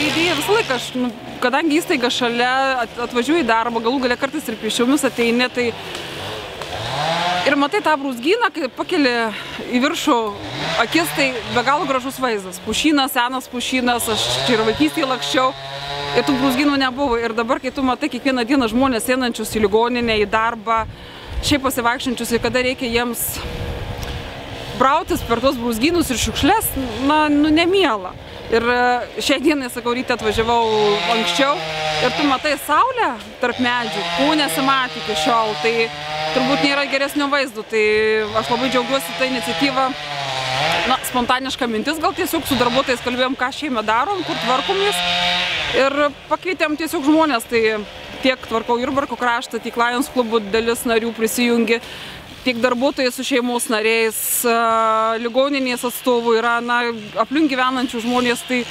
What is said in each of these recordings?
tai idėja visą laiką, kadangi įstaiga šalia, atvažiuoju į darbą, galų galia kartais ir pėsčiomis ateini, tai ir matai tą brūzgyną, kai pakeli į viršų akis, tai be galo gražus vaizdas. Pušynas, senas pušynas, aš čia ir vaikystėje lakščiau ir tų brūzgynų nebuvo. Ir dabar, kai tu matai kiekvieną dieną žmonės einančius į ligoninę, į darbą, šiaip pasivaikščiančius ir kada reikia jiems brautis per tos brūzgynus ir šiukšles, nemiela. Ir šiai dienai, sakau, ryte atvažiavau anksčiau ir tu matai saulę tarp medžių, ko nesimatė iki šiol, tai turbūt nėra geresnio vaizdo. Tai aš labai džiaugiuosi tą iniciatyvą. Spontaniška mintis, gal tiesiog su darbuotojais kalbėjom, ką šiemet darom, kur tvarkomės. Ir pakvietėm tiesiog žmonės, tai tiek Tvarkau Jurbarko kraštą, tiek Lions klubų dalis narių prisijungė, tiek darbuotojai su šeimos nariais, ligoninės atstovų yra, aplink gyvenančių žmonės, tai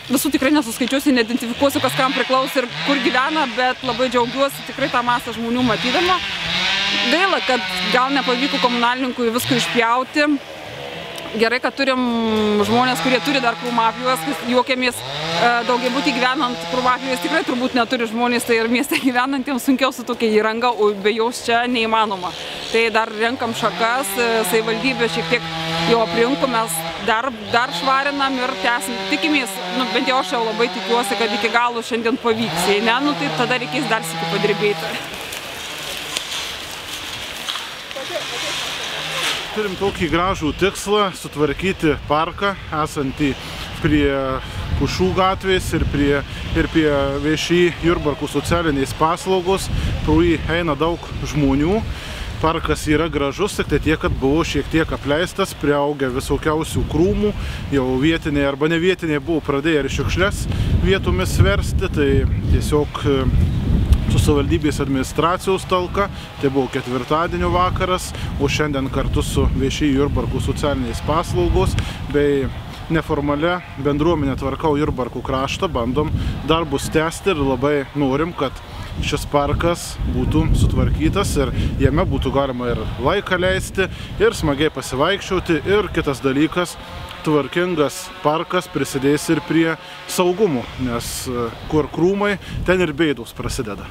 visų tikrai nesuskaičiuosiu, neidentifikuosiu, kas kam priklauso ir kur gyvena, bet labai džiaugiuosi tikrai tą masę žmonių matydama. Gaila, kad gal nepavyko komunalininkui visko išpjauti. Gerai, kad turim žmonės, kurie turi dar krūmapjūves, juokiamės daugiabutį gyvenant krūmapjūves, tikrai turbūt neturi žmonės, tai ir mieste gyvenantiems sunkiau su tokia įranga, o be jos čia neįmanoma. Tai dar renkam šakas, savivaldybė šiek tiek jau aprinko, mes dar švarinam ir tęsim. Tikimės, bent jau aš jau labai tikiuosi, kad iki galo šiandien pavyks. Jei ne, tai tada reikės dar sykį padirbėti. Turim tokį gražų tikslą sutvarkyti parką, esantį prie Pušų gatvės ir prie VŠI Jurbarko socialinės paslaugos. Pro jį eina daug žmonių. Parkas yra gražus, tik tai tiek, kad buvo šiek tiek apleistas, priaugę visokiausių krūmų. Jau vietiniai arba nevietiniai buvo pradėję ir šiukšles vietomis versti, tai tiesiog su savivaldybės administracijos talka, tai buvo ketvirtadienio vakaras, o šiandien kartu su VŠI Jurbarko socialinės paslaugos bei neformalia bendruomenė Tvarkau Jurbarko kraštą bandom darbus tęsti ir labai norim, kad šis parkas būtų sutvarkytas ir jame būtų galima ir laiką leisti, ir smagiai pasivaikščioti, ir kitas dalykas, tvarkingas parkas prisidės ir prie saugumo, nes kur krūmai, ten ir bėdos prasideda.